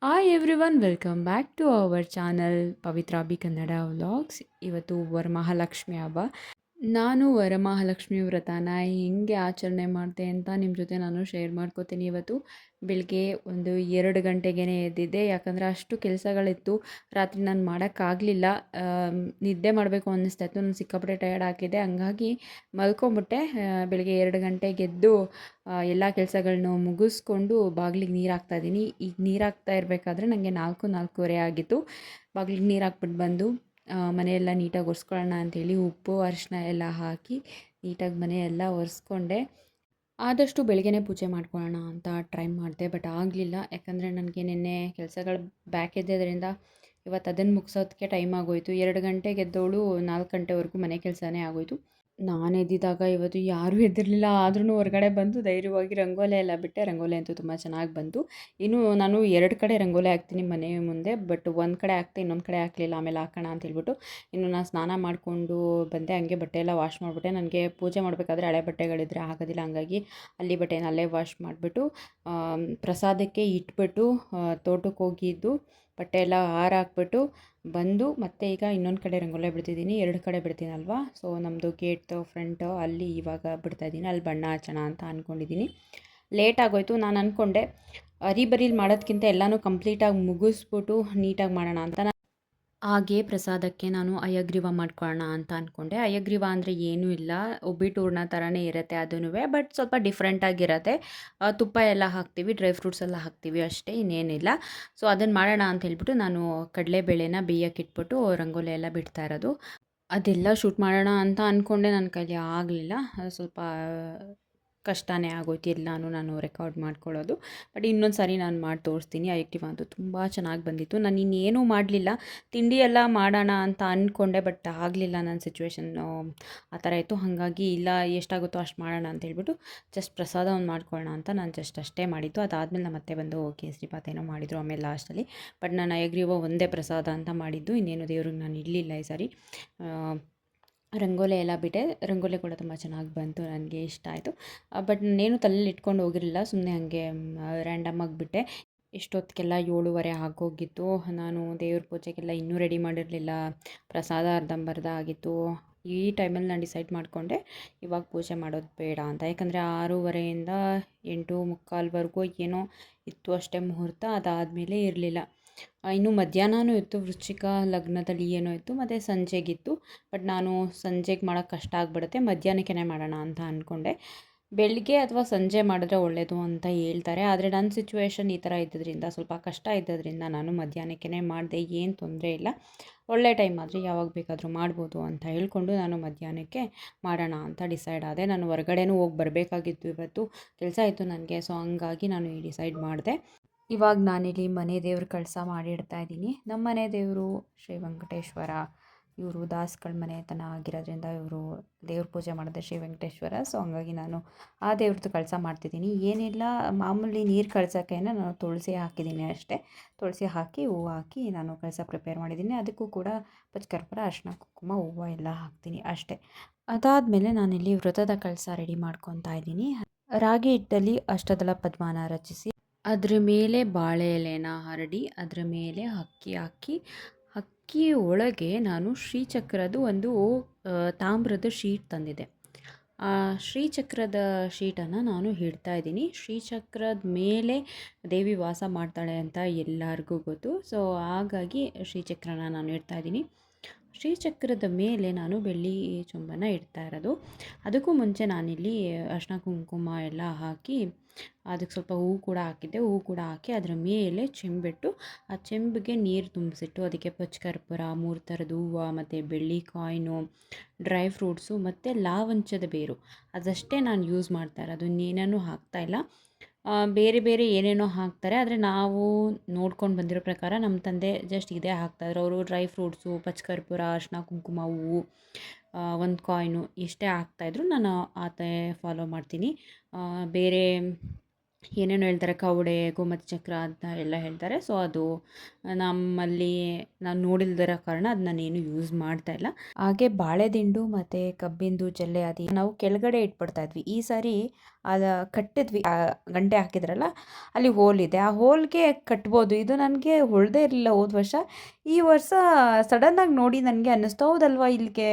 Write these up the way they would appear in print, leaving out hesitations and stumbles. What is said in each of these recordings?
Hi everyone welcome back to our channel Pavithra B Kannada vlogs. ಇವತ್ತು ವರಮಹಾಲಕ್ಷ್ಮಿ ಹಬ್ಬ. ನಾನು ವರಮಹಾಲಕ್ಷ್ಮಿ ವ್ರತನ ಹೆಂಗೆ ಆಚರಣೆ ಮಾಡಿದೆ ಅಂತ ನಿಮ್ಮ ಜೊತೆ ನಾನು ಶೇರ್ ಮಾಡ್ಕೋತೀನಿ. ಇವತ್ತು ಬೆಳಗ್ಗೆ ಒಂದು 2 ಗಂಟೆಗೇ ಎದ್ದಿದ್ದೆ, ಯಾಕಂದರೆ ಅಷ್ಟು ಕೆಲಸಗಳಿತ್ತು. ರಾತ್ರಿ ನಾನು ಮಾಡೋಕ್ಕಾಗಲಿಲ್ಲ, ನಿದ್ದೆ ಮಾಡಬೇಕು ಅನ್ನಿಸ್ತಾಯಿತ್ತು. ನಾನು ಸಿಕ್ಕಾಪಟ್ಟೆ ಟಯರ್ಡ್ ಆಗಿದ್ದೆ, ಹಂಗಾಗಿ ಮಲ್ಕೊಂಬಿಟ್ಟೆ. ಬೆಳಗ್ಗೆ 2 ಗಂಟೆಗೆ ಎದ್ದು ಎಲ್ಲ ಕೆಲಸಗಳನ್ನೂ ಮುಗಿಸ್ಕೊಂಡು ಬಾಗಿಲಿಗೆ ನೀರು ಹಾಕ್ತಾಯಿದ್ದೀನಿ. ಈಗ ನೀರು ಹಾಕ್ತಾ ಇರಬೇಕಾದ್ರೆ ನನಗೆ 4:30 ಆಗಿತ್ತು. ಬಾಗಿಲಿಗೆ ನೀರು ಹಾಕ್ಬಿಟ್ಟು ಬಂದು ಮನೆಯೆಲ್ಲ ನೀಟಾಗಿ ಒರೆಸ್ಕೊಳ್ಳೋಣ ಅಂಥೇಳಿ ಉಪ್ಪು ಅರಿಶಿನ ಎಲ್ಲ ಹಾಕಿ ನೀಟಾಗಿ ಮನೆಯೆಲ್ಲ ಒರೆಸ್ಕೊಂಡೆ. ಆದಷ್ಟು ಬೆಳಗ್ಗೆನೇ ಪೂಜೆ ಮಾಡ್ಕೊಳ್ಳೋಣ ಅಂತ ಟ್ರೈ ಮಾಡಿದೆ, ಬಟ್ ಆಗಲಿಲ್ಲ. ಯಾಕಂದರೆ ನನಗೆ ನಿನ್ನೆ ಕೆಲಸಗಳು ಬ್ಯಾಕ್ ಇದ್ದಿದ್ದರಿಂದ ಇವತ್ತು ಅದನ್ನು ಮುಗಿಸೋದಕ್ಕೆ ಟೈಮ್ ಆಗೋಯಿತು. 2 ಗಂಟೆಗೆ ಎದ್ದವಳು 4 ಗಂಟೆವರೆಗೂ ಮನೆ ಕೆಲಸನೇ ಆಗೋಯಿತು. ನಾನು ಎದ್ದಿದ್ದಾಗ ಇವತ್ತು ಯಾರೂ ಎದ್ದಿರಲಿಲ್ಲ. ಆದ್ರೂ ಹೊರಗಡೆ ಬಂದು ಧೈರ್ಯವಾಗಿ ರಂಗೋಲಿ ಎಲ್ಲ ಬಿಟ್ಟೆ. ರಂಗೋಲಿ ಅಂತೂ ತುಂಬ ಚೆನ್ನಾಗಿ ಬಂತು. ಇನ್ನು ನಾನು 2 ಕಡೆ ರಂಗೋಲಿ ಹಾಕ್ತೀನಿ ಮನೆ ಮುಂದೆ, ಬಟ್ ಒಂದು ಕಡೆ ಹಾಕ್ತೆ, ಇನ್ನೊಂದು ಕಡೆ ಹಾಕಲಿಲ್ಲ. ಆಮೇಲೆ ಹಾಕೋಣ ಅಂತ ಹೇಳ್ಬಿಟ್ಟು ಇನ್ನು ನಾನು ಸ್ನಾನ ಮಾಡಿಕೊಂಡು ಬಂದೆ. ಹಂಗೆ ಬಟ್ಟೆ ಎಲ್ಲ ವಾಶ್ ಮಾಡಿಬಿಟ್ಟೆ. ನನಗೆ ಪೂಜೆ ಮಾಡಬೇಕಾದ್ರೆ ಹಳೆ ಬಟ್ಟೆಗಳಿದ್ರೆ ಆಗೋದಿಲ್ಲ, ಹಂಗಾಗಿ ಅಲ್ಲಿ ಬಟ್ಟೆನ ಅಲ್ಲೇ ವಾಶ್ ಮಾಡಿಬಿಟ್ಟು ಪ್ರಸಾದಕ್ಕೆ ಇಟ್ಬಿಟ್ಟು ತೋಟಕ್ಕೆ ಹೋಗಿದ್ದು ಬಟ್ಟೆ ಎಲ್ಲ ಹಾರಾಕ್ಬಿಟ್ಟು ಬಂದು ಮತ್ತೆ ಈಗ ಇನ್ನೊಂದು ಕಡೆ ರಂಗೋಲಿ ಬಿಡ್ತಿದ್ದೀನಿ. 2 ಕಡೆ ಬಿಡ್ತೀನಲ್ವಾ, ಸೊ ನಮ್ಮದು ಗೇಟ್ ಫ್ರಂಟ್ ಅಲ್ಲಿ ಇವಾಗ ಬಿಡ್ತಾಯಿದ್ದೀನಿ. ಅಲ್ಲಿ ಬಣ್ಣ ಹಚ್ಚೋಣ ಅಂತ ಅಂದ್ಕೊಂಡಿದ್ದೀನಿ. ಲೇಟ್ ಆಗೋಯಿತು. ನಾನು ಅಂದ್ಕೊಂಡೆ ಅರಿಬರಿಲಿ ಮಾಡೋದಕ್ಕಿಂತ ಎಲ್ಲನೂ ಕಂಪ್ಲೀಟಾಗಿ ಮುಗಿಸ್ಬಿಟ್ಟು ನೀಟಾಗಿ ಮಾಡೋಣ ಅಂತ. ಹಾಗೆ ಪ್ರಸಾದಕ್ಕೆ ನಾನು ಹಯಗ್ರೀವ ಮಾಡ್ಕೊಳ್ಳೋಣ ಅಂತ ಅಂದ್ಕೊಂಡೆ. ಹಯಗ್ರೀವ ಅಂದರೆ ಏನೂ ಇಲ್ಲ, ಒಬ್ಬಟ್ಟು ಹೂರ್ಣ ಥರನೇ ಇರುತ್ತೆ ಅದೂ, ಬಟ್ ಸ್ವಲ್ಪ ಡಿಫ್ರೆಂಟಾಗಿರುತ್ತೆ. ತುಪ್ಪ ಎಲ್ಲ ಹಾಕ್ತೀವಿ, ಡ್ರೈ ಫ್ರೂಟ್ಸ್ ಎಲ್ಲ ಹಾಕ್ತೀವಿ, ಅಷ್ಟೇ, ಇನ್ನೇನಿಲ್ಲ. ಸೊ ಅದನ್ನು ಮಾಡೋಣ ಅಂತ ಹೇಳ್ಬಿಟ್ಟು ನಾನು ಕಡಲೆಬೇಳೆನ ಬೇಯಕ್ಕಿಟ್ಬಿಟ್ಟು ರಂಗೋಲಿ ಎಲ್ಲ ಬಿಡ್ತಾ ಇರೋದು. ಅದೆಲ್ಲ ಶೂಟ್ ಮಾಡೋಣ ಅಂತ ಅಂದ್ಕೊಂಡೆ, ನನ್ನ ಕೈಲಿ ಆಗಲಿಲ್ಲ. ಸ್ವಲ್ಪ ಕಷ್ಟನೇ ಆಗೋಯ್ತು ಎಲ್ಲನೂ ನಾನು ರೆಕಾರ್ಡ್ ಮಾಡ್ಕೊಳ್ಳೋದು. ಬಟ್ ಇನ್ನೊಂದು ಸಾರಿ ನಾನು ಮಾಡಿ ತೋರಿಸ್ತೀನಿ. ಆ್ಯಕ್ಟಿವ್ ಅಂತೂ ತುಂಬ ಚೆನ್ನಾಗಿ ಬಂದಿತ್ತು. ನಾನು ಇನ್ನೇನೂ ಮಾಡಲಿಲ್ಲ, ತಿಂಡಿ ಎಲ್ಲ ಮಾಡೋಣ ಅಂತ ಅಂದ್ಕೊಂಡೆ, ಬಟ್ ಆಗಲಿಲ್ಲ. ನನ್ನ ಸಿಚುವೇಶನ್ನು ಆ ಥರ ಇತ್ತು. ಹಾಗಾಗಿ ಇಲ್ಲ, ಎಷ್ಟಾಗುತ್ತೋ ಅಷ್ಟು ಮಾಡೋಣ ಅಂತ ಹೇಳ್ಬಿಟ್ಟು ಜಸ್ಟ್ ಪ್ರಸಾದ ಒಂದು ಮಾಡ್ಕೊಳ್ಳೋಣ ಅಂತ ನಾನು ಜಸ್ಟ್ ಅಷ್ಟೇ ಮಾಡಿದ್ದು. ಅದಾದಮೇಲೆ ನಾನು ಮತ್ತೆ ಬಂದು ಕೇಸರಿಬಾತ್ ಏನೋ ಮಾಡಿದರು ಆಮೇಲೆ ಲಾಸ್ಟಲ್ಲಿ. ಬಟ್ ನಾನು ಹಯಗ್ರೀವ ಒಂದೇ ಪ್ರಸಾದ ಅಂತ ಮಾಡಿದ್ದು, ಇನ್ನೇನು ದೇವ್ರಿಗೆ ನಾನು ಇಡಲಿಲ್ಲ ಈ ಸಾರಿ. ರಂಗೋಲಿ ಎಲ್ಲ ಬಿಟ್ಟೆ. ರಂಗೋಲಿ ಕೂಡ ತುಂಬ ಚೆನ್ನಾಗಿ ಬಂತು, ನನಗೆ ಇಷ್ಟ ಆಯಿತು. ಬಟ್ ನಾನೇನು ತಲೆಯಲ್ಲಿ ಇಟ್ಕೊಂಡು ಹೋಗಿರಲಿಲ್ಲ, ಸುಮ್ಮನೆ ಹಾಗೆ ರ್ಯಾಂಡಮಾಗಿ ಬಿಟ್ಟೆ. ಇಷ್ಟೊತ್ತಿಗೆಲ್ಲ 7:30 ಆಗೋಗಿತ್ತು. ನಾನು ದೇವ್ರ ಪೂಜೆಗೆಲ್ಲ ಇನ್ನೂ ರೆಡಿ ಮಾಡಿರಲಿಲ್ಲ. ಪ್ರಸಾದ ಅರ್ಧಂಬರ್ಧ ಆಗಿತ್ತು. ಈ ಟೈಮಲ್ಲಿ ನಾನು ಡಿಸೈಡ್ ಮಾಡಿಕೊಂಡೆ ಇವಾಗ ಪೂಜೆ ಮಾಡೋದು ಬೇಡ ಅಂತ. ಯಾಕಂದರೆ 6:30ಇಂದ 8:45ವರೆಗೂ ಏನೋ ಇತ್ತು ಅಷ್ಟೇ ಮುಹೂರ್ತ. ಅದಾದಮೇಲೆ ಇರಲಿಲ್ಲ. ಇನ್ನು ಮಧ್ಯಾಹ್ನವೂ ಇತ್ತು, ವೃಶ್ಚಿಕ ಲಗ್ನದಲ್ಲಿ ಏನೋ ಇತ್ತು, ಮತ್ತು ಸಂಜೆಗಿತ್ತು. ಬಟ್ ನಾನು ಸಂಜೆಗೆ ಮಾಡೋಕ್ಕೆ ಕಷ್ಟ ಆಗಿಬಿಡುತ್ತೆ, ಮಧ್ಯಾಹ್ನಕ್ಕೇ ಮಾಡೋಣ ಅಂತ ಅಂದ್ಕೊಂಡೆ. ಬೆಳಗ್ಗೆ ಅಥವಾ ಸಂಜೆ ಮಾಡಿದ್ರೆ ಒಳ್ಳೆಯದು ಅಂತ ಹೇಳ್ತಾರೆ, ಆದರೆ ನನ್ನ ಸಿಚುವೇಶನ್ ಈ ಥರ ಇದ್ದದ್ರಿಂದ, ಸ್ವಲ್ಪ ಕಷ್ಟ ಇದ್ದದ್ರಿಂದ ನಾನು ಮಧ್ಯಾಹ್ನಕ್ಕೇ ಮಾಡಿದೆ. ಏನು ತೊಂದರೆ ಇಲ್ಲ, ಒಳ್ಳೆ ಟೈಮ್ ಆದರೆ ಯಾವಾಗ ಬೇಕಾದರೂ ಮಾಡ್ಬೋದು ಅಂತ ಹೇಳ್ಕೊಂಡು ನಾನು ಮಧ್ಯಾಹ್ನಕ್ಕೆ ಮಾಡೋಣ ಅಂತ ಡಿಸೈಡ್ ಆದೆ. ನಾನು ಹೊರಗಡೆನೂ ಹೋಗಿ ಬರಬೇಕಾಗಿತ್ತು, ಇವತ್ತು ಕೆಲಸ ಇತ್ತು ನನಗೆ. ಸೊ ಹಂಗಾಗಿ ನಾನು ಈ ಡಿಸೈಡ್ ಮಾಡಿದೆ. ಇವಾಗ ನಾನಿಲ್ಲಿ ಮನೆ ದೇವ್ರ ಕಳಸ ಮಾಡಿಡ್ತಾ ಇದ್ದೀನಿ. ನಮ್ಮ ಮನೆ ದೇವರು ಶ್ರೀ ವೆಂಕಟೇಶ್ವರ. ಇವರು ದಾಸ್ಗಳ ಮನೆತನ ಆಗಿರೋದ್ರಿಂದ ಇವರು ದೇವ್ರ ಪೂಜೆ ಮಾಡಿದೆ ಶ್ರೀ ವೆಂಕಟೇಶ್ವರ. ಸೊ ಹಂಗಾಗಿ ನಾನು ಆ ದೇವ್ರದ್ದು ಕಳಸ ಮಾಡ್ತಿದ್ದೀನಿ. ಏನಿಲ್ಲ, ಮಾಮೂಲಿ ನೀರು ಕಳ್ಸೋಕ್ಕೇನೆ ನಾನು ತುಳಸಿ ಹಾಕಿದ್ದೀನಿ ಅಷ್ಟೇ. ತುಳಸಿ ಹಾಕಿ ಹೂವು ಹಾಕಿ ನಾನು ಕಳಸ ಪ್ರಿಪೇರ್ ಮಾಡಿದ್ದೀನಿ. ಅದಕ್ಕೂ ಕೂಡ ಪಚ್ಚಕರ್ಪೂರ, ಅರಿಶಿನ, ಕುಂಕುಮ, ಹೂವು ಎಲ್ಲ ಹಾಕ್ತೀನಿ ಅಷ್ಟೇ. ಅದಾದಮೇಲೆ ನಾನಿಲ್ಲಿ ವ್ರತದ ಕಳಸ ರೆಡಿ ಮಾಡ್ಕೊತಾ ಇದ್ದೀನಿ. ರಾಗಿ ಹಿಟ್ಟಲ್ಲಿ ಅಷ್ಟದಳ ಪದ್ಮನ ರಚಿಸಿ ಅದ್ರ ಮೇಲೆ ಬಾಳೆ ಎಲೆನ ಹರಡಿ ಅದ್ರ ಮೇಲೆ ಅಕ್ಕಿ ಹಾಕಿ, ಅಕ್ಕಿ ಒಳಗೆ ನಾನು ಶ್ರೀಚಕ್ರದ್ದು ಒಂದು ತಾಮ್ರದ ಶೀಟ್ ತಂದಿದ್ದೆ. ಆ ಶ್ರೀಚಕ್ರದ ಶೀಟನ್ನು ನಾನು ಇಡ್ತಾ ಇದ್ದೀನಿ. ಶ್ರೀಚಕ್ರದ ಮೇಲೆ ದೇವಿ ವಾಸ ಮಾಡ್ತಾಳೆ ಅಂತ ಎಲ್ಲರಿಗೂ ಗೊತ್ತು. ಸೊ ಹಾಗಾಗಿ ಶ್ರೀಚಕ್ರನ ನಾನು ಇಡ್ತಾ ಇದ್ದೀನಿ. ಶ್ರೀಚಕ್ರದ ಮೇಲೆ ನಾನು ಬೆಳ್ಳಿ ಚೊಂಬನ್ನು ಇಡ್ತಾ ಇರೋದು. ಅದಕ್ಕೂ ಮುಂಚೆ ನಾನಿಲ್ಲಿ ಅರಿಶಿನ ಕುಂಕುಮ ಎಲ್ಲ ಹಾಕಿ ಅದಕ್ಕೆ ಸ್ವಲ್ಪ ಹೂವು ಕೂಡ ಹಾಕಿದ್ದೆ. ಹೂವು ಕೂಡ ಹಾಕಿ ಅದರ ಮೇಲೆ ಚೆಂಬಿಟ್ಟು, ಆ ಚೆಂಬಿಗೆ ನೀರು ತುಂಬಿಸಿಟ್ಟು ಅದಕ್ಕೆ ಪಚ್ಚಕರ್ಪೂರ, 3 ಥರದ ಹೂವು ಮತ್ತು ಬೆಳ್ಳಿ ಕಾಯಿನು, ಡ್ರೈ ಫ್ರೂಟ್ಸು ಮತ್ತು ಲಾವಂಚದ ಬೇರು, ಅದಷ್ಟೇ ನಾನು ಯೂಸ್ ಮಾಡ್ತಾ ಇರೋದು. ಇನ್ನೇನೂ ಹಾಕ್ತಾಯಿಲ್ಲ. ಬೇರೆ ಬೇರೆ ಏನೇನೋ ಹಾಕ್ತಾರೆ, ಆದರೆ ನಾವು ನೋಡ್ಕೊಂಡು ಬಂದಿರೋ ಪ್ರಕಾರ ನಮ್ಮ ತಂದೆ ಜಸ್ಟ್ ಇದೇ ಹಾಕ್ತಾಯಿದ್ರು. ಅವರು ಡ್ರೈ ಫ್ರೂಟ್ಸು, ಪಚ್ಚಕರ್ಪೂರ, ಅರಿಶಿನ ಕುಂಕುಮ, ಹೂವು, ಒಂದು ಕಾಯಿನು ಇಷ್ಟೇ ಹಾಕ್ತಾಯಿದ್ರು. ನಾನು ಆತ ಫಾಲೋ ಮಾಡ್ತೀನಿ. ಬೇರೆ ಏನೇನೋ ಹೇಳ್ತಾರೆ, ಕವಡೆ, ಗೋಮತಿ ಚಕ್ರ ಅಂತ ಎಲ್ಲ ಹೇಳ್ತಾರೆ. ಸೊ ಅದು ನಮ್ಮಲ್ಲಿ ನಾನು ನೋಡಿಲ್ದಿರೋ ಕಾರಣ ಅದು ನಾನೇನು ಯೂಸ್ ಮಾಡ್ತಾಯಿಲ್ಲ. ಹಾಗೆ ಬಾಳೆದಿಂಡು ಮತ್ತು ಕಬ್ಬಿಂದು ಜಲ್ಲೆ ಅದು ನಾವು ಕೆಳಗಡೆ ಇಟ್ಬಿಡ್ತಾಯಿದ್ವಿ. ಈ ಸಾರಿ ಅದು ಕಟ್ಟಿದ್ವಿ, ಗಂಟೆ ಹಾಕಿದ್ರಲ್ಲ ಅಲ್ಲಿ ಹೋಲಿದೆ, ಆ ಹೋಲ್ಗೆ ಕಟ್ಬೋದು. ಇದು ನನಗೆ ಹೊಳದೇ ಇರಲಿಲ್ಲ ಹೋದ ವರ್ಷ. ಈ ವರ್ಷ ಸಡನ್ನಾಗಿ ನೋಡಿ ನನಗೆ ಅನ್ನಿಸ್ತು, ಹೌದಲ್ವಾ ಇಲ್ಲಿಗೆ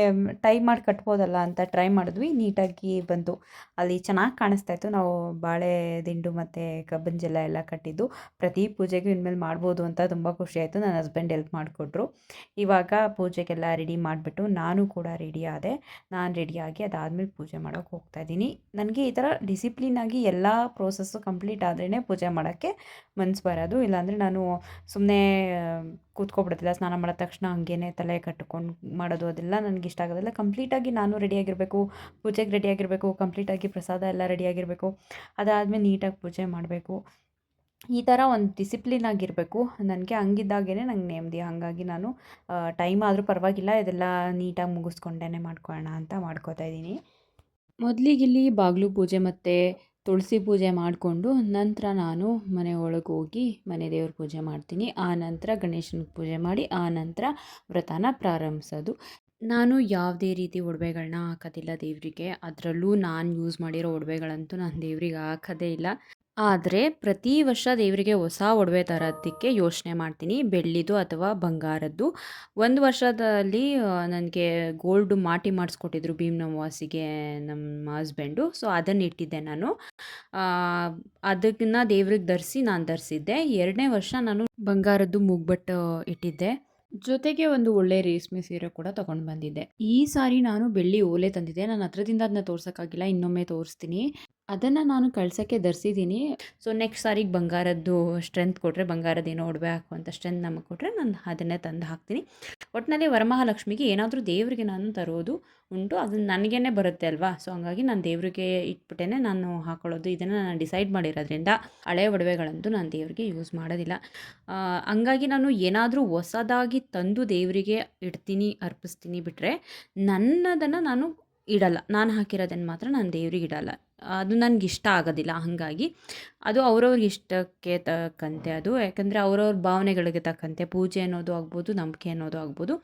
ಟೈ ಮಾಡಿ ಕಟ್ಬೋದಲ್ಲ ಅಂತ ಟ್ರೈ ಮಾಡಿದ್ವಿ. ನೀಟಾಗಿ ಬಂತು. ಅಲ್ಲಿ ಚೆನ್ನಾಗಿ ಕಾಣಿಸ್ತಾ ಇತ್ತು. ನಾವು ಬಾಳೆ ದಿಂಡು ಮತ್ತು ಕಬ್ಬಿನ ಜೆಲ್ಲ ಎಲ್ಲ ಕಟ್ಟಿದ್ದು ಪ್ರತಿ ಪೂಜೆಗೂ ಇನ್ಮೇಲೆ ಮಾಡ್ಬೋದು ಅಂತ ತುಂಬ ಖುಷಿ ಆಯಿತು. ನನ್ನ ಹಸ್ಬೆಂಡ್ ಹೆಲ್ಪ್ ಮಾಡಿಕೊಟ್ರು. ಇವಾಗ ಪೂಜೆಗೆಲ್ಲ ರೆಡಿ ಮಾಡಿಬಿಟ್ಟು ನಾನು ಕೂಡ ರೆಡಿ ಆದೆ. ನಾನು ರೆಡಿಯಾಗಿ ಅದಾದಮೇಲೆ ಪೂಜೆ ಮಾಡೋಕ್ಕೆ ಹೋಗ್ತಾಯಿದ್ದೀನಿ. ನನಗೆ ಈ ಥರ ಡಿಸಿಪ್ಲಿನಾಗಿ ಎಲ್ಲ ಪ್ರೋಸೆಸ್ಸು ಕಂಪ್ಲೀಟ್ ಆದ್ರೇ ಪೂಜೆ ಮಾಡೋಕ್ಕೆ ಮನ್ಸು ಬರೋದು. ಇಲ್ಲಾಂದರೆ ನಾನು ಸುಮ್ಮನೆ ಕೂತ್ಕೊಬಿಡ್ತಿಲ್ಲ. ಸ್ನಾನ ಮಾಡಿದ ತಕ್ಷಣ ಹಂಗೇ ತಲೆ ಕಟ್ಕೊಂಡು ಮಾಡೋದು ಅದೆಲ್ಲ ನನಗೆ ಇಷ್ಟ ಆಗೋದಿಲ್ಲ. ಕಂಪ್ಲೀಟಾಗಿ ನಾನು ರೆಡಿಯಾಗಿರಬೇಕು, ಪೂಜೆಗೆ ರೆಡಿಯಾಗಿರಬೇಕು, ಕಂಪ್ಲೀಟಾಗಿ ಪ್ರಸಾದ ಎಲ್ಲ ರೆಡಿಯಾಗಿರಬೇಕು. ಅದಾದಮೇಲೆ ನೀಟಾಗಿ ಪೂಜೆ ಮಾಡಬೇಕು. ಈ ಥರ ಒಂದು ಡಿಸಿಪ್ಲಿನ್ ಆಗಿರಬೇಕು. ನನಗೆ ಹಂಗಿದ್ದಾಗೇ ನಂಗೆ ನೆಮ್ಮದಿ. ಹಾಗಾಗಿ ನಾನು ಟೈಮ್ ಆದರೂ ಪರವಾಗಿಲ್ಲ, ಇದೆಲ್ಲ ನೀಟಾಗಿ ಮುಗಿಸ್ಕೊಂಡೇ ಮಾಡ್ಕೊಳ್ಳೋಣ ಅಂತ ಮಾಡ್ಕೋತಾ ಇದ್ದೀನಿ. ಮೊದಲಿಗಿಲ್ಲಿ ಬಾಗಿಲು ಪೂಜೆ ಮತ್ತು ತುಳಸಿ ಪೂಜೆ ಮಾಡಿಕೊಂಡು ನಂತರ ನಾನು ಮನೆ ಒಳಗೆ ಹೋಗಿ ಮನೆ ದೇವ್ರ ಪೂಜೆ ಮಾಡ್ತೀನಿ. ಆ ನಂತರ ಗಣೇಶನ ಪೂಜೆ ಮಾಡಿ ಆ ನಂತರ ವ್ರತನ ಪ್ರಾರಂಭಿಸೋದು. ನಾನು ಯಾವುದೇ ರೀತಿ ಒಡವೆಗಳನ್ನ ಹಾಕೋದಿಲ್ಲ ದೇವರಿಗೆ. ಅದರಲ್ಲೂ ನಾನು ಯೂಸ್ ಮಾಡಿರೋ ಒಡವೆಗಳಂತೂ ನಾನು ದೇವ್ರಿಗೆ ಹಾಕೋದೇ ಇಲ್ಲ. ಆದರೆ ಪ್ರತಿ ವರ್ಷ ದೇವರಿಗೆ ಹೊಸ ಒಡವೆ ತರೋದಕ್ಕೆ ಯೋಚನೆ ಮಾಡ್ತೀನಿ, ಬೆಳ್ಳಿದು ಅಥವಾ ಬಂಗಾರದ್ದು. ಒಂದು ವರ್ಷದಲ್ಲಿ ನನಗೆ ಗೋಲ್ಡು ಮಾಟಿ ಮಾಡಿಸ್ಕೊಟ್ಟಿದ್ರು ಭೀಮ್ನ ಅಮಾವಾಸ್ಯೆಗೆ ನಮ್ಮ ಹಸ್ಬೆಂಡು. ಸೊ ಅದನ್ನು ಇಟ್ಟಿದ್ದೆ ನಾನು. ಅದನ್ನು ದೇವ್ರಿಗೆ ನಾನು ಧರಿಸಿದ್ದೆ. 2ನೇ ವರ್ಷ ನಾನು ಬಂಗಾರದ್ದು ಮೂಗ್ಬಟ್ಟು ಇಟ್ಟಿದ್ದೆ. ಜೊತೆಗೆ ಒಂದು ಒಳ್ಳೆ ರೇಷ್ಮೆ ಸೀರೆ ಕೂಡ ತೊಗೊಂಡು ಬಂದಿದ್ದೆ. ಈ ಸಾರಿ ನಾನು ಬೆಳ್ಳಿ ಓಲೆ ತಂದಿದ್ದೆ. ನಾನು ಹತ್ರದಿಂದ ಅದನ್ನ ತೋರ್ಸೋಕ್ಕಾಗಿಲ್ಲ, ಇನ್ನೊಮ್ಮೆ ತೋರಿಸ್ತೀನಿ. ಅದನ್ನು ನಾನು ಕಳ್ಸೋಕ್ಕೆ ಧರಿಸಿದ್ದೀನಿ. ಸೊ ನೆಕ್ಸ್ಟ್ ಸಾರಿಗೆ ಬಂಗಾರದ್ದು ಸ್ಟ್ರೆಂತ್ ಕೊಟ್ಟರೆ, ಬಂಗಾರದ್ದೇನೋ ಒಡವೆ ಹಾಕುವಂಥ ಸ್ಟ್ರೆಂತ್ ನಮಗೆ ಕೊಟ್ಟರೆ ನಾನು ಅದನ್ನೇ ತಂದು ಹಾಕ್ತೀನಿ. ಒಟ್ಟಿನಲ್ಲಿ ವರಮಹಾಲಕ್ಷ್ಮಿಗೆ ಏನಾದರೂ ದೇವರಿಗೆ ನಾನು ತರೋದು ಉಂಟು. ಅದು ನನಗೇ ಬರುತ್ತೆ ಅಲ್ವಾ. ಸೊ ಹಂಗಾಗಿ ನಾನು ದೇವರಿಗೆ ಇಟ್ಬಿಟ್ಟೇ ನಾನು ಹಾಕೊಳ್ಳೋದು. ಇದನ್ನು ನಾನು ಡಿಸೈಡ್ ಮಾಡಿರೋದ್ರಿಂದ ಹಳೆ ಒಡವೆಗಳಂತೂ ನಾನು ದೇವರಿಗೆ ಯೂಸ್ ಮಾಡೋದಿಲ್ಲ. ಹಂಗಾಗಿ ನಾನು ಏನಾದರೂ ಹೊಸದಾಗಿ ತಂದು ದೇವರಿಗೆ ಇಡ್ತೀನಿ, ಅರ್ಪಿಸ್ತೀನಿ ಬಿಟ್ಟರೆ ನನ್ನದನ್ನು ನಾನು ಇಡಲ್ಲ. ನಾನು ಹಾಕಿರೋದನ್ನು ಮಾತ್ರ ನಾನು ದೇವ್ರಿಗೆ ಇಡಲ್ಲ. ಅದು ನನಗಿಷ್ಟ ಆಗೋದಿಲ್ಲ. ಹಾಗಾಗಿ ಅದು ಅವ್ರವ್ರ ಇಷ್ಟಕ್ಕೆ ತಕ್ಕಂತೆ ಅದು. ಯಾಕಂದರೆ ಅವ್ರವ್ರ ಭಾವನೆಗಳಿಗೆ ತಕ್ಕಂತೆ ಪೂಜೆ ಅನ್ನೋದು ಆಗ್ಬೋದು, ನಂಬಿಕೆ ಅನ್ನೋದು ಆಗ್ಬೋದು.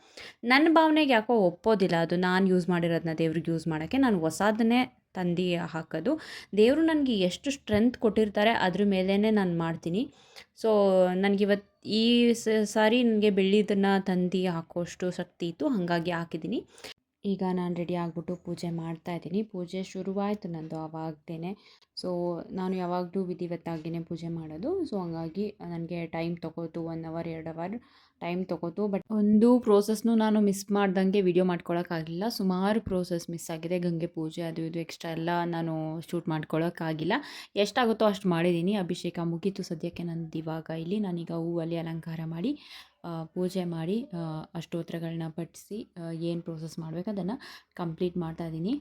ನನ್ನ ಭಾವನೆಗೆ ಯಾಕೋ ಒಪ್ಪೋದಿಲ್ಲ ಅದು. ನಾನು ಯೂಸ್ ಮಾಡಿರೋದನ್ನ ದೇವ್ರಿಗೆ ಯೂಸ್ ಮಾಡೋಕ್ಕೆ ನಾನು ಹೊಸದನ್ನೇ ತಂದು ಹಾಕೋದು. ದೇವರು ನನಗೆ ಎಷ್ಟು ಸ್ಟ್ರೆಂತ್ ಕೊಟ್ಟಿರ್ತಾರೆ ಅದ್ರ ಮೇಲೇ ನಾನು ಮಾಡ್ತೀನಿ. ಸೊ ನನಗಿವತ್ತು ಈ ಸಾರಿ ನನಗೆ ಬೆಳ್ಳಿದನ್ನು ತಂದು ಹಾಕೋಷ್ಟು ಶಕ್ತಿ ಇತ್ತು, ಹಾಗಾಗಿ ಹಾಕಿದ್ದೀನಿ. ಈಗ ನಾನು ರೆಡಿ ಆಗಿಬಿಟ್ಟು ಪೂಜೆ ಮಾಡ್ತಾಯಿದ್ದೀನಿ. ಪೂಜೆ ಶುರುವಾಯಿತು ನಂದು ಆವಾಗಲೇ. ಸೊ ನಾನು ಯಾವಾಗಲೂ ವಿಧಿವತ್ತಾಗಿಯೇ ಪೂಜೆ ಮಾಡೋದು. ಸೊ ಹಂಗಾಗಿ ನನಗೆ ಟೈಮ್ ತೊಗೋತು, 1 ಅವರ್ 2 ಅವರ್ ಟೈಮ್ ತೊಗೋತು. ಬಟ್ ಒಂದು ಪ್ರೋಸೆಸ್ನು ನಾನು ಮಿಸ್ ಮಾಡ್ದಂಗೆ ವಿಡಿಯೋ ಮಾಡ್ಕೊಳಕ್ಕಾಗಲಿಲ್ಲ. ಸುಮಾರು ಪ್ರೋಸೆಸ್ ಮಿಸ್ ಆಗಿದೆ. ಗಂಗೆ ಪೂಜೆ ಅದು ಇದು ಎಕ್ಸ್ಟ್ರಾ ಎಲ್ಲ ನಾನು ಶೂಟ್ ಮಾಡ್ಕೊಳ್ಳೋಕ್ಕಾಗಿಲ್ಲ. ಎಷ್ಟಾಗುತ್ತೋ ಅಷ್ಟು ಮಾಡಿದ್ದೀನಿ. ಅಭಿಷೇಕ ಮುಗೀತು ಸದ್ಯಕ್ಕೆ ನಂದು. ಇವಾಗ ಇಲ್ಲಿ ನಾನೀಗ ಹೂವಲ್ಲಿ ಅಲಂಕಾರ ಮಾಡಿ ಪೂಜೆ ಮಾಡಿ ಅಷ್ಟೋತ್ತರಗಳನ್ನ ಪಠಿಸಿ ಏನು ಪ್ರೋಸೆಸ್ ಮಾಡಬೇಕು ಅದನ್ನು ಕಂಪ್ಲೀಟ್ ಮಾಡ್ತಾಯಿದ್ದೀನಿ.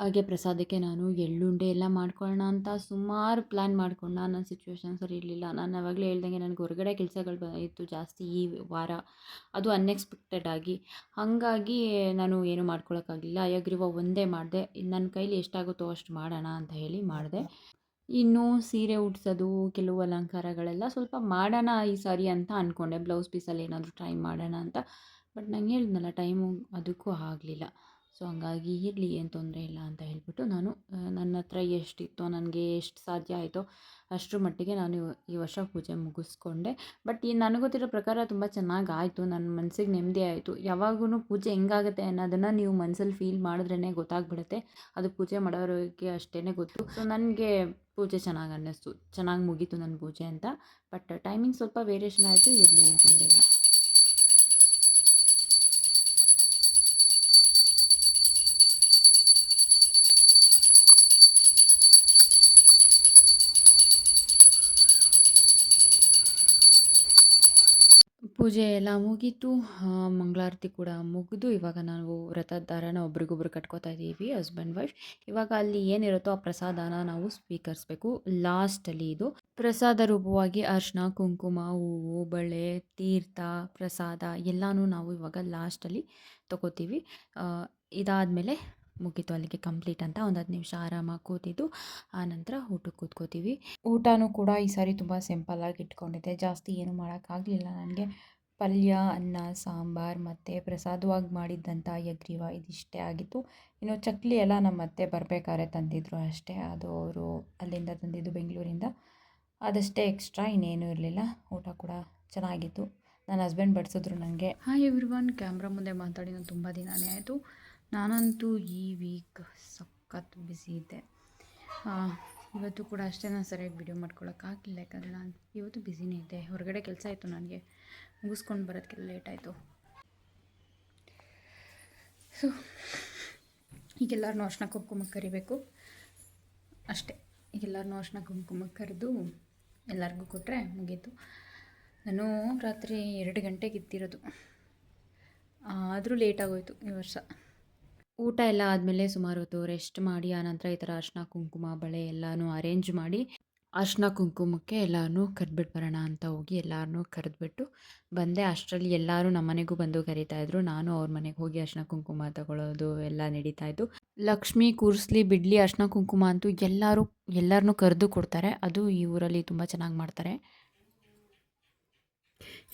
ಹಾಗೆ ಪ್ರಸಾದಕ್ಕೆ ನಾನು ಎಳ್ಳುಂಡೆ ಎಲ್ಲ ಮಾಡ್ಕೊಳ್ಳೋಣ ಅಂತ ಸುಮಾರು ಪ್ಲ್ಯಾನ್ ಮಾಡ್ಕೊಂಡು, ನನ್ನ ಸಿಚುವೇಶನ್ ಸರಿ ಇರಲಿಲ್ಲ. ನಾನು ಆವಾಗಲೇ ಹೇಳ್ದಂಗೆ ನನಗೆ ಹೊರಗಡೆ ಕೆಲಸಗಳು ಇತ್ತು ಜಾಸ್ತಿ ಈ ವಾರ, ಅದು ಅನ್ಎಕ್ಸ್ಪೆಕ್ಟೆಡ್ ಆಗಿ. ಹಾಗಾಗಿ ನಾನು ಏನು ಮಾಡ್ಕೊಳಕ್ಕಾಗಲಿಲ್ಲ. ಹಯಗ್ರೀವ ಒಂದೇ ಮಾಡಿದೆ. ನನ್ನ ಕೈಲಿ ಎಷ್ಟಾಗುತ್ತೋ ಅಷ್ಟು ಮಾಡೋಣ ಅಂತ ಹೇಳಿ ಮಾಡಿದೆ. ಇನ್ನು ಸೀರೆ ಉಡ್ಸೋದು, ಕೆಲವು ಅಲಂಕಾರಗಳೆಲ್ಲ ಸ್ವಲ್ಪ ಮಾಡೋಣ ಈ ಸಾರಿ ಅಂತ ಅಂದ್ಕೊಂಡೆ. ಬ್ಲೌಸ್ ಪೀಸಲ್ಲಿ ಏನಾದರೂ ಟ್ರೈ ಮಾಡೋಣ ಅಂತ. ಬಟ್ ನಂಗೆ ಹೇಳಿದ್ನಲ್ಲ ಟೈಮು ಅದಕ್ಕೂ ಆಗಲಿಲ್ಲ. ಸೊ ಹಂಗಾಗಿ ಇರಲಿ, ಏನು ತೊಂದರೆ ಇಲ್ಲ ಅಂತ ಹೇಳ್ಬಿಟ್ಟು ನಾನು ನನ್ನ ಹತ್ರ ಎಷ್ಟಿತ್ತೋ, ನನಗೆ ಎಷ್ಟು ಸಾಧ್ಯ ಆಯಿತೋ ಅಷ್ಟರ ಮಟ್ಟಿಗೆ ನಾನು ಈ ವರ್ಷ ಪೂಜೆ ಮುಗಿಸ್ಕೊಂಡೆ. ಬಟ್ ಈ ನನಗೆ ಗೊತ್ತಿರೋ ಪ್ರಕಾರ ತುಂಬ ಚೆನ್ನಾಗಿ ಆಯಿತು. ನನ್ನ ಮನಸ್ಸಿಗೆ ನೆಮ್ಮದಿ ಆಯಿತು. ಯಾವಾಗೂ ಪೂಜೆ ಹೆಂಗಾಗುತ್ತೆ ಅನ್ನೋದನ್ನು ನೀವು ಮನಸ್ಸಲ್ಲಿ ಫೀಲ್ ಮಾಡಿದ್ರೇ ಗೊತ್ತಾಗ್ಬಿಡುತ್ತೆ. ಅದು ಪೂಜೆ ಮಾಡೋರಿಗೆ ಅಷ್ಟೇ ಗೊತ್ತು. ಸೊ ನನಗೆ ಪೂಜೆ ಚೆನ್ನಾಗಿ ಅನ್ನಿಸ್ತು, ಚೆನ್ನಾಗಿ ಮುಗೀತು ನನ್ನ ಪೂಜೆ ಅಂತ. ಬಟ್ ಟೈಮಿಂಗ್ ಸ್ವಲ್ಪ ವೇರಿಯೇಷನ್ ಆಯಿತು, ಇರಲಿ, ಏನು ತೊಂದರೆ ಇಲ್ಲ. ಪೂಜೆ ಎಲ್ಲ ಮುಗೀತು. ಮಂಗಳಾರತಿ ಕೂಡ ಮುಗಿದು ಇವಾಗ ನಾವು ವ್ರತದ ದಾರನ ಒಬ್ರಿಗೊಬ್ರು ಕಟ್ಕೋತಾ ಇದ್ದೀವಿ, ಹಸ್ಬೆಂಡ್ ವೈಫ್. ಇವಾಗ ಅಲ್ಲಿ ಏನಿರುತ್ತೋ ಆ ಪ್ರಸಾದನ ನಾವು ಸ್ವೀಕರಿಸ್ಬೇಕು. ಲಾಸ್ಟಲ್ಲಿ ಇದು ಪ್ರಸಾದ ರೂಪವಾಗಿ ಅರಿಶಿನ, ಕುಂಕುಮ, ಹೂವು, ಬಳೆ, ತೀರ್ಥ, ಪ್ರಸಾದ ಎಲ್ಲನೂ ನಾವು ಇವಾಗ ಲಾಸ್ಟಲ್ಲಿ ತಗೋತೀವಿ. ಇದಾದಮೇಲೆ ಮುಗೀತು ಅಲ್ಲಿಗೆ ಕಂಪ್ಲೀಟ್ ಅಂತ ಒಂದು 10 ನಿಮಿಷ ಆರಾಮಾಗಿ ಕೂತಿದ್ದು ಆನಂತರ ಊಟಕ್ಕೆ ಕೂತ್ಕೋತೀವಿ. ಊಟನೂ ಕೂಡ ಈ ಸಾರಿ ತುಂಬ ಸಿಂಪಲ್ಲಾಗಿ ಇಟ್ಕೊಂಡಿದ್ದೆ, ಜಾಸ್ತಿ ಏನು ಮಾಡೋಕ್ಕಾಗಲಿಲ್ಲ ನನಗೆ. ಪಲ್ಯ, ಅನ್ನ, ಸಾಂಬಾರು ಮತ್ತು ಪ್ರಸಾದವಾಗಿ ಮಾಡಿದ್ದಂಥ ಯಗ್ರೀವ ಇದಿಷ್ಟೇ ಆಗಿತ್ತು. ಇನ್ನು ಚಕ್ಕುಲಿ ಎಲ್ಲ ನಮ್ಮ ಅತ್ತೆ ಬರಬೇಕಾದ್ರೆ ತಂದಿದ್ದರು ಅಷ್ಟೇ, ಅದು ಅವರು ಅಲ್ಲಿಂದ ತಂದಿದ್ದು ಬೆಂಗಳೂರಿಂದ, ಅದಷ್ಟೇ ಎಕ್ಸ್ಟ್ರಾ, ಇನ್ನೇನೂ ಇರಲಿಲ್ಲ. ಊಟ ಕೂಡ ಚೆನ್ನಾಗಿತ್ತು. ನನ್ನ ಹಸ್ಬೆಂಡ್ ಬಡಿಸಿದ್ರು ನನಗೆ. ಹಾಯ್ ಎವ್ರಿವನ್, ಕ್ಯಾಮ್ರಾ ಮುಂದೆ ಮಾತಾಡಿ ನಾನು ತುಂಬ ದಿನವೇ ಆಯಿತು. ನಾನಂತೂ ಈ ವೀಕ್ ಸಖತ್ ಬ್ಯುಸಿ ಇದ್ದೆ. ಇವತ್ತು ಕೂಡ ಅಷ್ಟೇ, ನಾನು ಸರಿಯಾಗಿ ವಿಡಿಯೋ ಮಾಡ್ಕೊಳಕ್ಕಾಗಲಿಲ್ಲ, ಯಾಕಂದರೆ ನಾನು ಇವತ್ತು ಬ್ಯುಸಿನೇ ಇದ್ದೆ. ಹೊರಗಡೆ ಕೆಲಸ ಇತ್ತು ನನಗೆ, ಮುಗಿಸ್ಕೊಂಡು ಬರೋದಕ್ಕೆಲ್ಲ ಲೇಟ್ ಆಯಿತು. ಸೊ ಈಗೆಲ್ಲರನ್ನೂ ಅರ್ಶಿನ ಕುಂಕುಮಕ್ಕೆ ಕರಿಬೇಕು ಅಷ್ಟೇ. ಈಗೆಲ್ಲರನ್ನೂ ಅರ್ಶಿನ ಕುಂಕುಮಕ್ಕೆ ಕರೆದು ಎಲ್ಲರಿಗೂ ಕೊಟ್ಟರೆ ಮುಗೀತು. ನಾನು ರಾತ್ರಿ 2 ಗಂಟೆಗೆ ಎದ್ದಿರೋದು, ಆದರೂ ಲೇಟಾಗೋಯ್ತು ಈ ವರ್ಷ. ಊಟ ಎಲ್ಲ ಆದಮೇಲೆ ಸುಮಾರು ಹೊತ್ತು ರೆಸ್ಟ್ ಮಾಡಿ ಆನಂತರ ಈ ಥರ ಅರ್ಶಿನ ಕುಂಕುಮ ಬಳೆ ಎಲ್ಲನೂ ಅರೇಂಜ್ ಮಾಡಿ ಅರ್ಶಿನ ಕುಂಕುಮಕ್ಕೆ ಎಲ್ಲನೂ ಕರೆದ್ಬಿಟ್ಟು ಬರೋಣ ಅಂತ ಹೋಗಿ ಎಲ್ಲರನ್ನೂ ಕರೆದ್ಬಿಟ್ಟು ಬಂದೆ. ಅಷ್ಟರಲ್ಲಿ ಎಲ್ಲರೂ ನಮ್ಮ ಮನೆಗೂ ಬಂದು ಕರೀತಾಯಿದ್ರು. ನಾನು ಅವ್ರ ಮನೆಗೆ ಹೋಗಿ ಅರ್ಶಿನ ಕುಂಕುಮ ತಗೊಳ್ಳೋದು ಎಲ್ಲ ನಡೀತಾಯಿತ್ತು. ಲಕ್ಷ್ಮಿ ಕೂರಿಸ್ಲಿ ಬಿಡಲಿ, ಅರ್ಶಿನ ಕುಂಕುಮ ಅಂತೂ ಎಲ್ಲರನ್ನೂ ಕರೆದು ಕೊಡ್ತಾರೆ. ಅದು ಈ ಊರಲ್ಲಿ ತುಂಬ ಚೆನ್ನಾಗಿ ಮಾಡ್ತಾರೆ.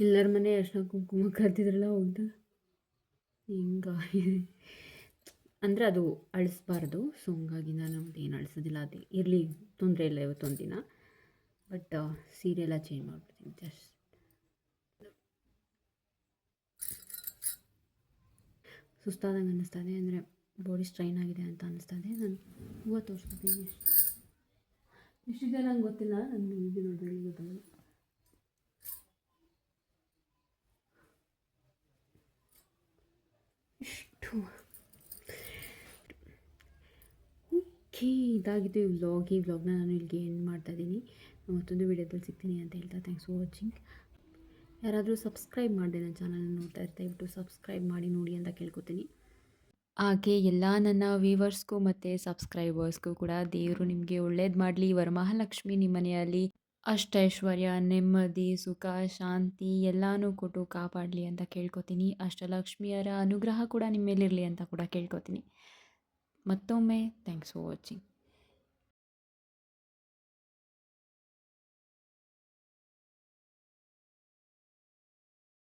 ಎಲ್ಲರ ಮನೆ ಅರ್ಶಿನ ಕುಂಕುಮ ಕರೆದಿದ್ರಲ್ಲ ಹೋಗ್ದ ಹಿಂಗಾಗಿ ಅಂದರೆ ಅದು ಅಳಿಸ್ಬಾರ್ದು, ಸೊ ಹಂಗಾಗಿ ನಾನು ಏನು ಅಳಿಸೋದಿಲ್ಲ. ಅದು ಇರಲಿ, ತೊಂದರೆ ಇಲ್ಲ ಇವತ್ತೊಂದು ದಿನ. ಬಟ್ ಸೀರೆ ಎಲ್ಲ ಚೇಂಜ್ ಮಾಡಿಬಿಡ್ತೀನಿ ಜಸ್ಟ್. ಸುಸ್ತಾದಂಗೆ ಅನ್ನಿಸ್ತದೆ, ಅಂದರೆ ಬಾಡಿ ಸ್ಟ್ರೈನ್ ಆಗಿದೆ ಅಂತ ಅನ್ನಿಸ್ತದೆ. ನಾನು ಹೂವು ತೋರಿಸ್ಕೊತೀನಿ. ಎಷ್ಟಿದೆ ನಂಗೆ ಗೊತ್ತಿಲ್ಲ, ನನ್ನ ಇದು ನೋಡಿದ್ರೆ ಗೊತ್ತಾಗಲ್ಲ. ಇಷ್ಟು ಓಕೆ, ಇದಾಗಿದ್ದು ಈ ವ್ಲಾಗ್. ಈ ವ್ಲಾಗ್ನ ನಾನು ಇಲ್ಲಿಗೆ ಎಂಡ್ ಮಾಡ್ತಾಯಿದ್ದೀನಿ. ಮತ್ತೊಂದು ವೀಡಿಯೋದಲ್ಲಿ ಸಿಗ್ತೀನಿ ಅಂತ ಹೇಳ್ತಾ ಥ್ಯಾಂಕ್ಸ್ ಫಾರ್ ವಾಚಿಂಗ್. ಯಾರಾದರೂ ಸಬ್ಸ್ಕ್ರೈಬ್ ಮಾಡಿದೆ ನನ್ನ ಚಾನಲ್ನ ನೋಡ್ತಾ ದಯವಿಟ್ಟು ಸಬ್ಸ್ಕ್ರೈಬ್ ಮಾಡಿ ನೋಡಿ ಅಂತ ಕೇಳ್ಕೊತೀನಿ. ಹಾಗೆ ಎಲ್ಲ ನನ್ನ ವ್ಯೂವರ್ಸ್ಗೂ ಮತ್ತು ಸಬ್ಸ್ಕ್ರೈಬರ್ಸ್ಗೂ ಕೂಡ ದೇವರು ನಿಮಗೆ ಒಳ್ಳೇದು ಮಾಡಲಿ. ವರಮಹಾಲಕ್ಷ್ಮಿ ನಿಮ್ಮ ಮನೆಯಲ್ಲಿ ಅಷ್ಟೈಶ್ವರ್ಯ, ನೆಮ್ಮದಿ, ಸುಖ, ಶಾಂತಿ ಎಲ್ಲನೂ ಕೊಟ್ಟು ಕಾಪಾಡಲಿ ಅಂತ ಕೇಳ್ಕೊತೀನಿ. ಅಷ್ಟಲಕ್ಷ್ಮಿಯರ ಅನುಗ್ರಹ ಕೂಡ ನಿಮ್ಮ ಮೇಲಿರಲಿ ಅಂತ ಕೂಡ ಕೇಳ್ಕೊತೀನಿ. ಮತ್ತೊಮ್ಮೆ ಥ್ಯಾಂಕ್ಸ್ ಫಾರ್ ವಾಚಿಂಗ್.